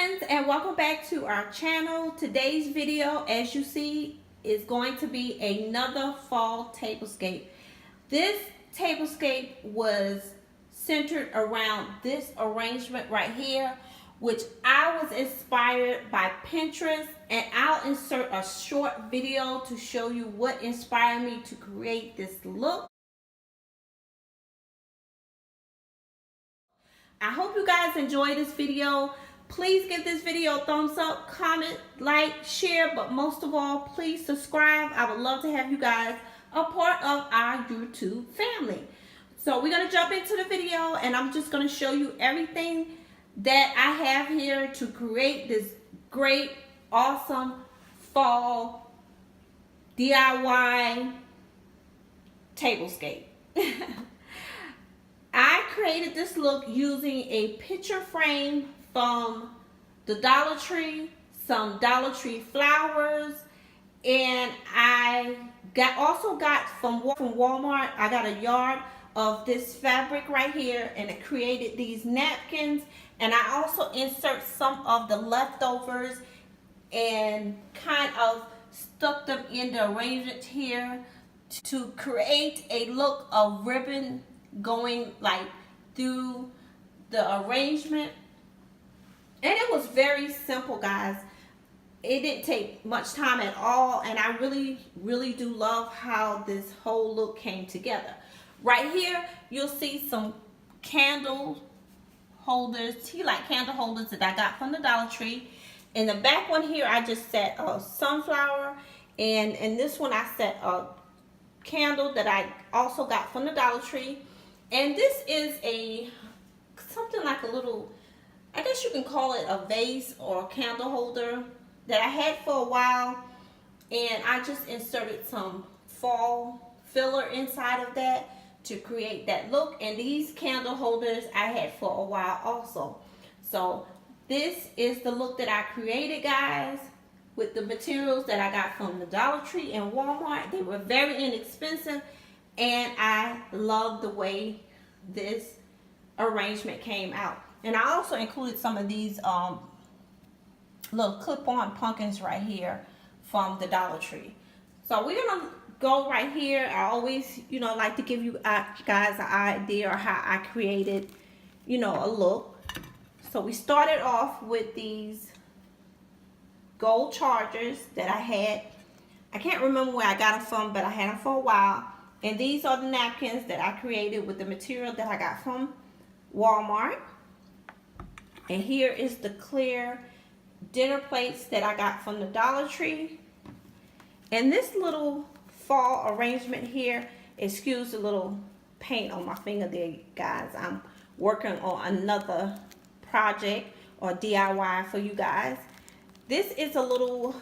friends, and welcome back to our channel. Today's video, as you see, is going to be another fall tablescape. This tablescape was centered around this arrangement right here, which I was inspired by Pinterest, and I'll insert a short video to show you what inspired me to create this look. I hope you guys enjoy this video. Please give this video a thumbs up, comment, like, share, but most of all, please subscribe. I would love to have you guys a part of our YouTube family. So we're going to jump into the video, and I'm just going to show you everything that I have here to create this great, awesome fall DIY tablescape. I created this look using a picture frame from the Dollar Tree, some Dollar Tree flowers, and I also got from Walmart, I got a yard of this fabric right here, and it created these napkins, and I also insert some of the leftovers and kind of stuck them in the arrangement here to create a look of ribbon going like through the arrangement. And it was very simple, guys. It didn't take much time at all, and I really do love how this whole look came together. Right here you'll see some candle holders, tea light candle holders that I got from the Dollar Tree. In the back one here I just set a sunflower, and in this one I set a candle that I also got from the Dollar Tree. And this is something like a little, I guess you can call it a vase or a candle holder that I had for a while, and I just inserted some fall filler inside of that to create that look. And these candle holders I had for a while also. So this is the look that I created, guys, with the materials that I got from the Dollar Tree and Walmart. They were very inexpensive, and I love the way this arrangement came out. And I also included some of these little clip-on pumpkins right here from the Dollar Tree. So we're gonna go right here. I always, like to give you guys an idea of how I created, a look. So we started off with these gold chargers that I had. I can't remember where I got them from, but I had them for a while. And these are the napkins that I created with the material that I got from Walmart. And here is the clear dinner plates that I got from the Dollar Tree. And this little fall arrangement here, excuse the little paint on my finger there, guys. I'm working on another project or DIY for you guys. This is a little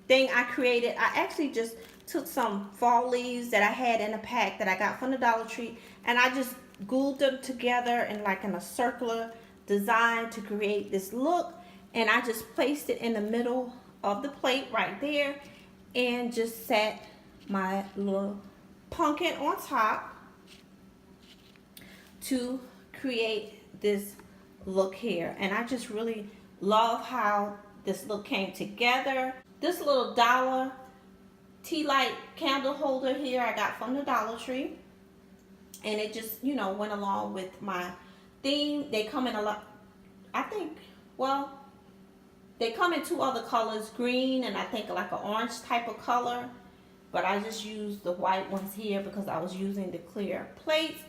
thing I created. I actually just took some fall leaves that I had in a pack that I got from the Dollar Tree, and I just glued them together in a circular design to create this look. And I just placed it in the middle of the plate right there, and just set my little pumpkin on top to create this look here. And I just really love how this look came together. This little dollar tea light candle holder here I got from the Dollar Tree, and it just went along with my theme. They come in a lot, I think, well, they come in two other colors, green and I think like an orange type of color, but I just used the white ones here because I was using the clear plates.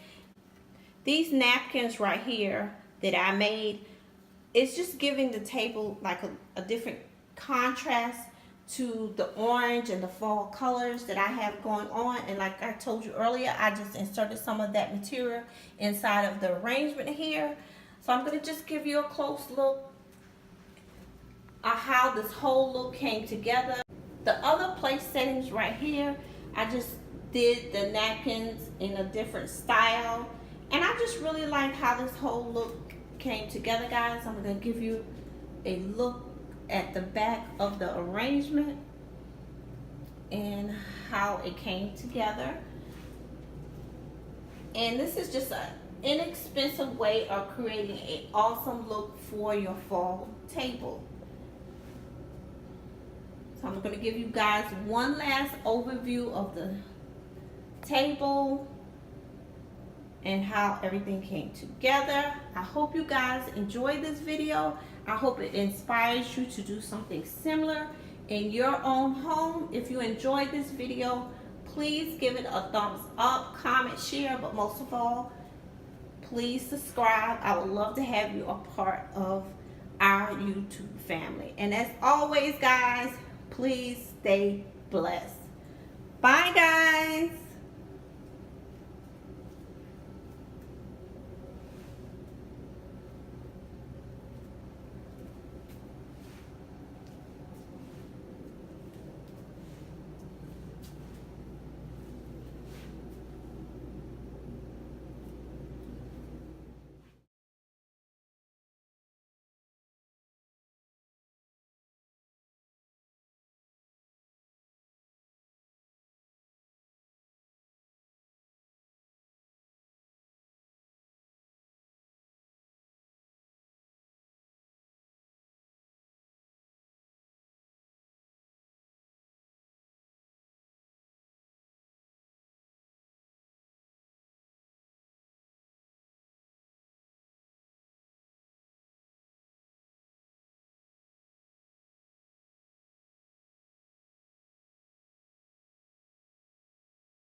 These napkins right here that I made, it's just giving the table like a different contrast to the orange and the fall colors that I have going on. And like I told you earlier, I just inserted some of that material inside of the arrangement here. So I'm going to just give you a close look at how this whole look came together. The other place settings right here, I just did the napkins in a different style, and I just really like how this whole look came together, guys. I'm going to give you a look at the back of the arrangement and how it came together. And this is just inexpensive way of creating an awesome look for your fall table. So I'm going to give you guys one last overview of the table and how everything came together. I hope you guys enjoyed this video. I hope it inspires you to do something similar in your own home. If you enjoyed this video, please give it a thumbs up, comment, share, but most of all, please subscribe. I would love to have you a part of our YouTube family. And as always, guys, please stay blessed. Bye, guys.